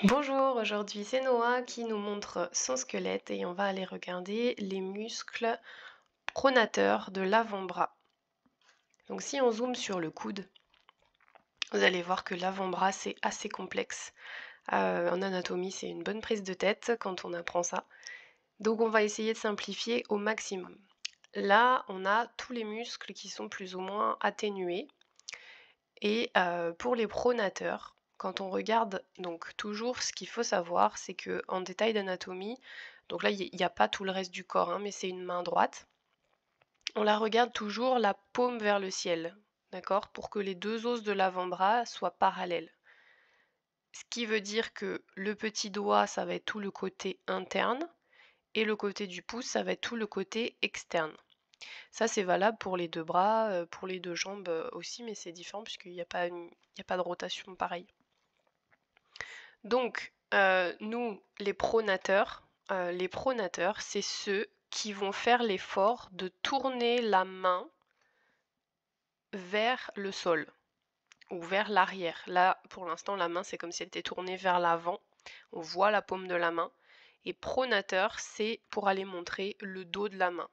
Bonjour, aujourd'hui c'est Noah qui nous montre son squelette et on va aller regarder les muscles pronateurs de l'avant-bras. Donc si on zoome sur le coude, vous allez voir que l'avant-bras c'est assez complexe. En anatomie c'est une bonne prise de tête quand on apprend ça. Donc on va essayer de simplifier au maximum. Là on a tous les muscles qui sont plus ou moins atténués. Et pour les pronateurs, quand on regarde donc toujours ce qu'il faut savoir, c'est qu'en détail d'anatomie, donc là il n'y a pas tout le reste du corps, hein, mais c'est une main droite, on la regarde toujours la paume vers le ciel, d'accord? Pour que les deux os de l'avant-bras soient parallèles. Ce qui veut dire que le petit doigt, ça va être tout le côté interne, et le côté du pouce, ça va être tout le côté externe. Ça, c'est valable pour les deux bras, pour les deux jambes aussi, mais c'est différent puisqu'il n'y a pas de rotation pareille. Donc, nous, les pronateurs, c'est ceux qui vont faire l'effort de tourner la main vers le sol ou vers l'arrière. Là, pour l'instant, la main, c'est comme si elle était tournée vers l'avant. On voit la paume de la main. Et pronateur, c'est pour aller montrer le dos de la main.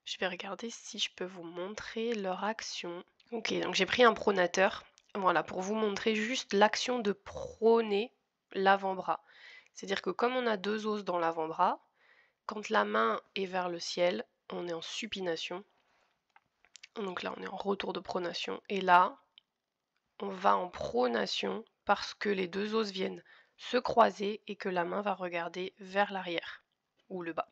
Je vais regarder si je peux vous montrer leur action. Ok, donc j'ai pris un pronateur, voilà, pour vous montrer juste l'action de prôner l'avant-bras. C'est-à-dire que comme on a deux os dans l'avant-bras, quand la main est vers le ciel, on est en supination. Donc là, on est en retour de pronation. Et là, on va en pronation parce que les deux os viennent se croiser et que la main va regarder vers l'arrière ou le bas.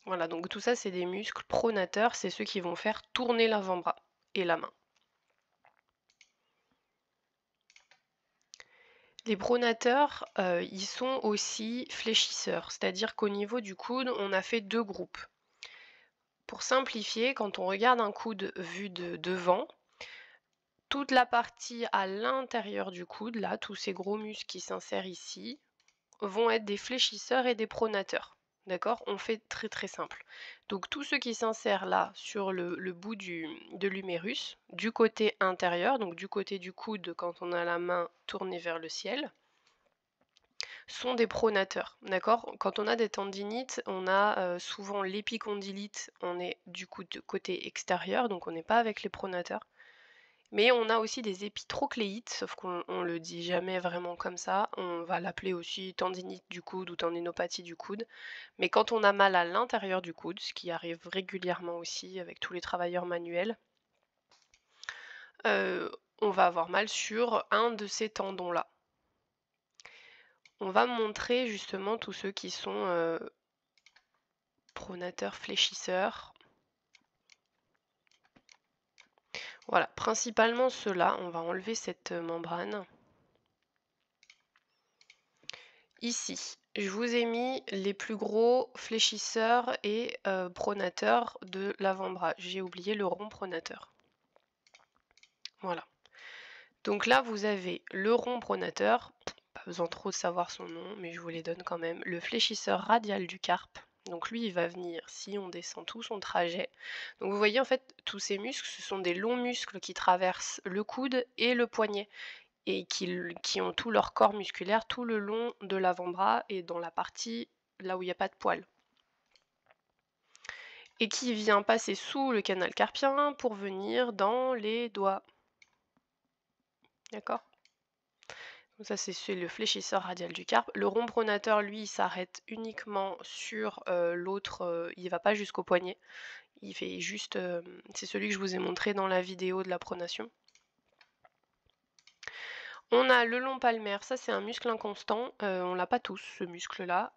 Voilà, donc tout ça, c'est des muscles pronateurs, c'est ceux qui vont faire tourner l'avant-bras et la main. Les pronateurs, ils sont aussi fléchisseurs, c'est-à-dire qu'au niveau du coude, on a fait deux groupes. Pour simplifier, quand on regarde un coude vu de devant, toute la partie à l'intérieur du coude, là, tous ces gros muscles qui s'insèrent ici, vont être des fléchisseurs et des pronateurs. D'accord? On fait très très simple. Donc tous ceux qui s'insèrent là sur le bout de l'humérus, du côté intérieur, donc du côté du coude quand on a la main tournée vers le ciel, sont des pronateurs. D'accord? Quand on a des tendinites, on a souvent l'épicondylite, on est du côté extérieur, donc on n'est pas avec les pronateurs. Mais on a aussi des épitrocléites, sauf qu'on le dit jamais vraiment comme ça. On va l'appeler aussi tendinite du coude ou tendinopathie du coude. Mais quand on a mal à l'intérieur du coude, ce qui arrive régulièrement aussi avec tous les travailleurs manuels, on va avoir mal sur un de ces tendons-là. On va montrer justement tous ceux qui sont pronateurs, fléchisseurs. Voilà, principalement ceux-là. On va enlever cette membrane. Ici, je vous ai mis les plus gros fléchisseurs et pronateurs de l'avant-bras. J'ai oublié le rond pronateur. Voilà. Donc là, vous avez le rond pronateur, pas besoin trop de savoir son nom, mais je vous les donne quand même. Le fléchisseur radial du carpe. Donc lui, il va venir si on descend tout son trajet. Donc vous voyez, en fait, tous ces muscles, ce sont des longs muscles qui traversent le coude et le poignet et qui ont tout leur corps musculaire tout le long de l'avant-bras et dans la partie là où il n'y a pas de poils. Et qui vient passer sous le canal carpien pour venir dans les doigts. D'accord? Donc ça c'est le fléchisseur radial du carpe. Le rond pronateur, lui, il s'arrête uniquement sur l'autre, il va pas jusqu'au poignet. Il fait juste, c'est celui que je vous ai montré dans la vidéo de la pronation. On a le long palmaire, ça c'est un muscle inconstant, on l'a pas tous ce muscle-là,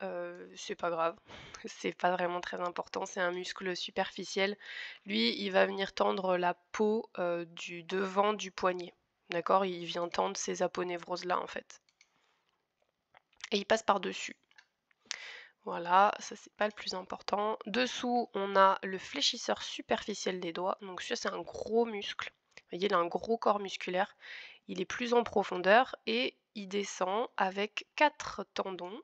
c'est pas grave, c'est pas vraiment très important, c'est un muscle superficiel. Lui, il va venir tendre la peau du devant du poignet, d'accord? Il vient tendre ces aponevroses-là en fait. Et il passe par-dessus. Voilà, ça c'est pas le plus important. Dessous, on a le fléchisseur superficiel des doigts, donc ça c'est un gros muscle. Vous voyez, il a un gros corps musculaire. Il est plus en profondeur et il descend avec 4 tendons,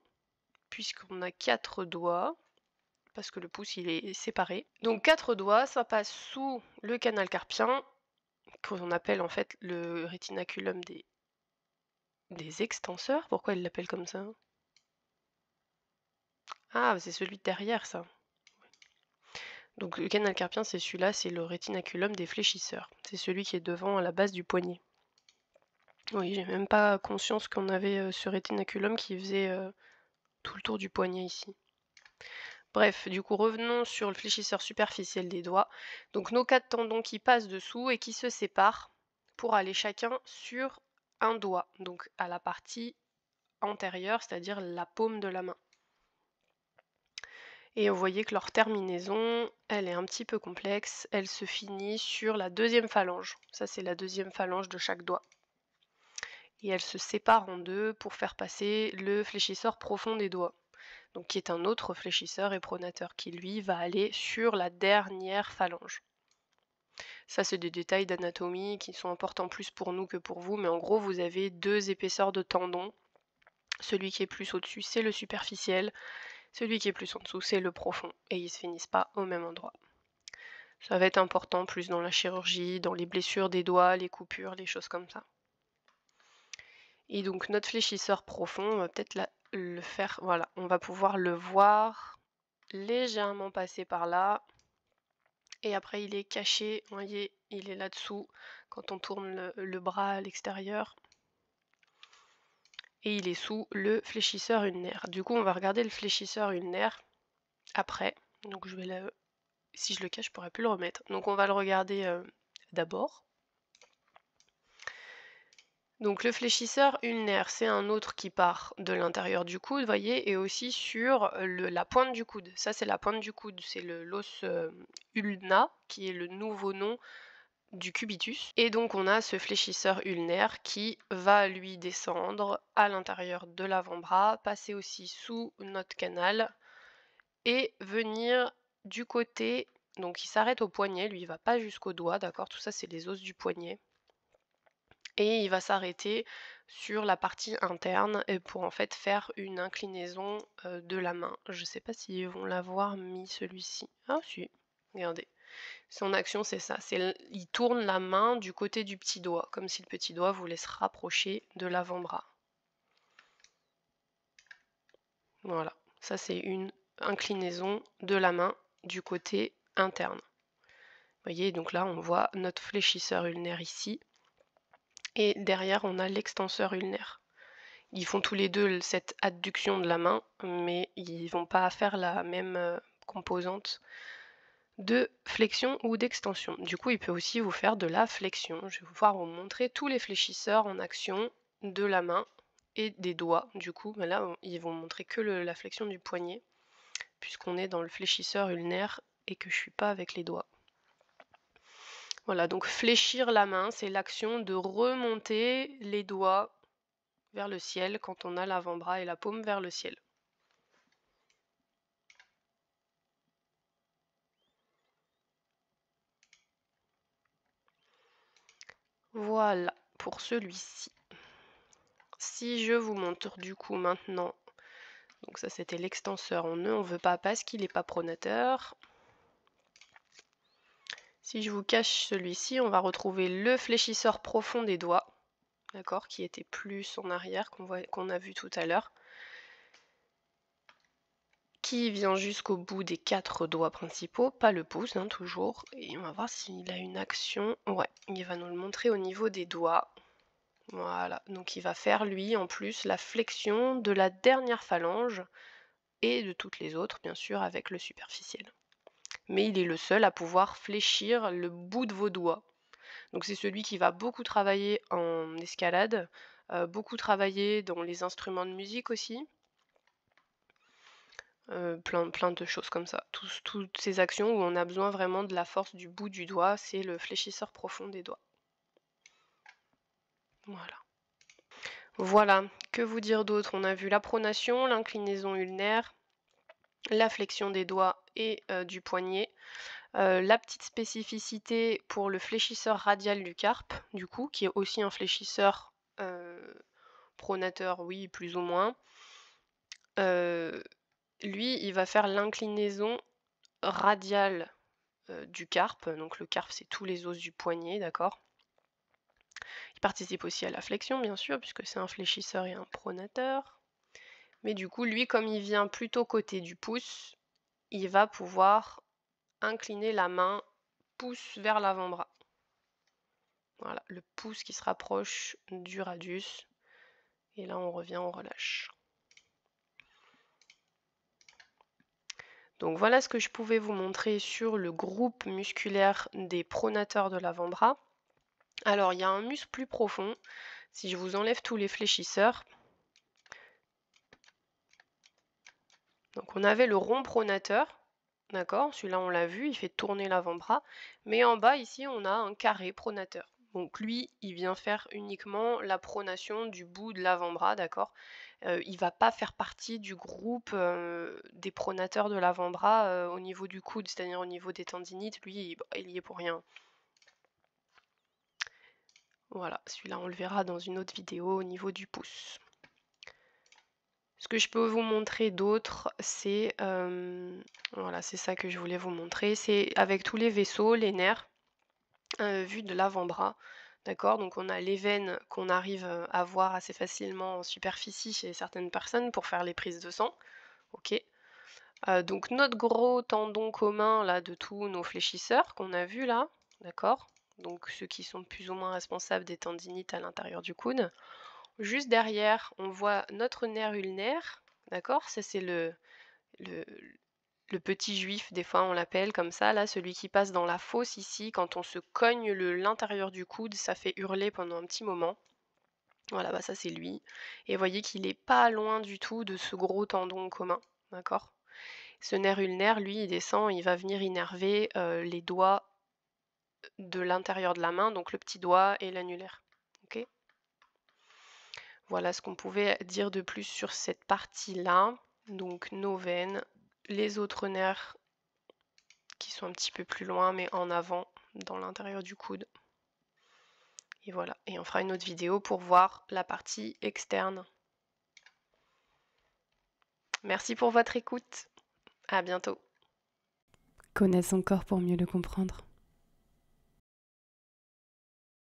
puisqu'on a 4 doigts, parce que le pouce il est séparé. Donc 4 doigts, ça passe sous le canal carpien, qu'on appelle en fait le rétinaculum des Des extenseurs? Pourquoi il l'appelle comme ça? Ah, c'est celui de derrière ça. Donc le canal carpien, c'est celui-là, c'est le rétinaculum des fléchisseurs. C'est celui qui est devant à la base du poignet. Oui, j'ai même pas conscience qu'on avait ce rétinaculum qui faisait tout le tour du poignet ici. Bref, du coup, revenons sur le fléchisseur superficiel des doigts. Donc nos 4 tendons qui passent dessous et qui se séparent pour aller chacun sur un doigt, donc à la partie antérieure, c'est-à-dire la paume de la main. Et vous voyez que leur terminaison, elle est un petit peu complexe. Elle se finit sur la deuxième phalange. Ça, c'est la deuxième phalange de chaque doigt. Et elle se sépare en deux pour faire passer le fléchisseur profond des doigts. Donc qui est un autre fléchisseur et pronateur qui, lui, va aller sur la dernière phalange. Ça, c'est des détails d'anatomie qui sont importants plus pour nous que pour vous. Mais en gros, vous avez deux épaisseurs de tendons. Celui qui est plus au-dessus, c'est le superficiel. Celui qui est plus en dessous, c'est le profond, et ils ne se finissent pas au même endroit. Ça va être important plus dans la chirurgie, dans les blessures des doigts, les coupures, les choses comme ça. Et donc notre fléchisseur profond, on va peut-être le faire, voilà, on va pouvoir le voir légèrement passer par là. Et après il est caché, vous voyez, il est là-dessous quand on tourne le bras à l'extérieur. Et il est sous le fléchisseur ulnaire. Du coup, on va regarder le fléchisseur ulnaire après. Donc je vais si je le cache, je pourrais plus le remettre. Donc on va le regarder d'abord. Donc le fléchisseur ulnaire, c'est un autre qui part de l'intérieur du coude, vous voyez, et aussi sur la pointe du coude. Ça, c'est la pointe du coude, c'est l'os ulna, qui est le nouveau nom du cubitus. Et donc on a ce fléchisseur ulnaire qui va lui descendre à l'intérieur de l'avant-bras, passer aussi sous notre canal et venir du côté, donc il s'arrête au poignet, lui il va pas jusqu'au doigt, d'accord, tout ça c'est les os du poignet. Et il va s'arrêter sur la partie interne et pour en fait faire une inclinaison de la main. Je sais pas s'ils vont l'avoir mis celui-ci. Ah si, regardez. Son action, c'est ça. Il tourne la main du côté du petit doigt, comme si le petit doigt voulait se rapprocher de l'avant-bras. Voilà, ça c'est une inclinaison de la main du côté interne. Vous voyez, donc là on voit notre fléchisseur ulnaire ici. Et derrière on a l'extenseur ulnaire. Ils font tous les deux cette adduction de la main, mais ils vont pas faire la même composante de flexion ou d'extension. Du coup, il peut aussi vous faire de la flexion. Je vais pouvoir vous montrer tous les fléchisseurs en action de la main et des doigts. Du coup, mais là, ils vont montrer que la flexion du poignet, puisqu'on est dans le fléchisseur ulnaire et que je suis pas avec les doigts. Voilà, donc fléchir la main, c'est l'action de remonter les doigts vers le ciel quand on a l'avant-bras et la paume vers le ciel. Voilà pour celui-ci. Si je vous montre du coup maintenant, donc ça c'était l'extenseur en nœud, on veut pas parce qu'il n'est pas pronateur. Si je vous cache celui-ci, on va retrouver le fléchisseur profond des doigts, d'accord, qui était plus en arrière qu'on a vu tout à l'heure, qui vient jusqu'au bout des 4 doigts principaux, pas le pouce, hein, toujours. Et on va voir s'il a une action. Ouais, il va nous le montrer au niveau des doigts. Voilà, donc il va faire lui en plus la flexion de la dernière phalange et de toutes les autres, bien sûr, avec le superficiel. Mais il est le seul à pouvoir fléchir le bout de vos doigts. Donc c'est celui qui va beaucoup travailler en escalade, beaucoup travailler dans les instruments de musique aussi. Plein de choses comme ça. Toutes ces actions où on a besoin vraiment de la force du bout du doigt, c'est le fléchisseur profond des doigts. Voilà. Voilà, que vous dire d'autre? On a vu la pronation, l'inclinaison ulnaire, la flexion des doigts et du poignet. La petite spécificité pour le fléchisseur radial du carpe, du coup, qui est aussi un fléchisseur pronateur, oui, plus ou moins. Lui, il va faire l'inclinaison radiale du carpe. Donc le carpe, c'est tous les os du poignet, d'accord? qui participe aussi à la flexion, bien sûr, puisque c'est un fléchisseur et un pronateur. Mais du coup, lui, comme il vient plutôt côté du pouce, il va pouvoir incliner la main, pouce vers l'avant-bras. Voilà, le pouce qui se rapproche du radius. Et là, on revient, on relâche. Donc voilà ce que je pouvais vous montrer sur le groupe musculaire des pronateurs de l'avant-bras. Alors, il y a un muscle plus profond. Si je vous enlève tous les fléchisseurs, donc on avait le rond pronateur, d'accord? Celui-là, on l'a vu, il fait tourner l'avant-bras. Mais en bas, ici, on a un carré pronateur. Donc lui, il vient faire uniquement la pronation du bout de l'avant-bras, d'accord? Il ne va pas faire partie du groupe des pronateurs de l'avant-bras au niveau du coude, c'est-à-dire au niveau des tendinites. Lui, il y est pour rien. Voilà, celui-là, on le verra dans une autre vidéo au niveau du pouce. Ce que je peux vous montrer d'autre, c'est voilà, c'est ça que je voulais vous montrer, c'est avec tous les vaisseaux, les nerfs, vus de l'avant-bras. D'accord, donc on a les veines qu'on arrive à voir assez facilement en superficie chez certaines personnes pour faire les prises de sang. Ok. Donc notre gros tendon commun là de tous nos fléchisseurs qu'on a vu là, d'accord. Donc ceux qui sont plus ou moins responsables des tendinites à l'intérieur du coude. Juste derrière, on voit notre nerf ulnaire, d'accord? Ça c'est le, le petit juif, des fois on l'appelle comme ça, là, celui qui passe dans la fosse ici, quand on se cogne l'intérieur du coude, ça fait hurler pendant un petit moment. Voilà, bah ça c'est lui. Et vous voyez qu'il n'est pas loin du tout de ce gros tendon commun, d'accord? Ce nerf ulnaire, lui, il descend, il va venir innerver les doigts de l'intérieur de la main, donc le petit doigt et l'annulaire. Ok? Voilà ce qu'on pouvait dire de plus sur cette partie-là. Donc nos veines, les autres nerfs qui sont un petit peu plus loin, mais en avant, dans l'intérieur du coude. Et voilà, et on fera une autre vidéo pour voir la partie externe. Merci pour votre écoute. À bientôt. Connais son corps pour mieux le comprendre.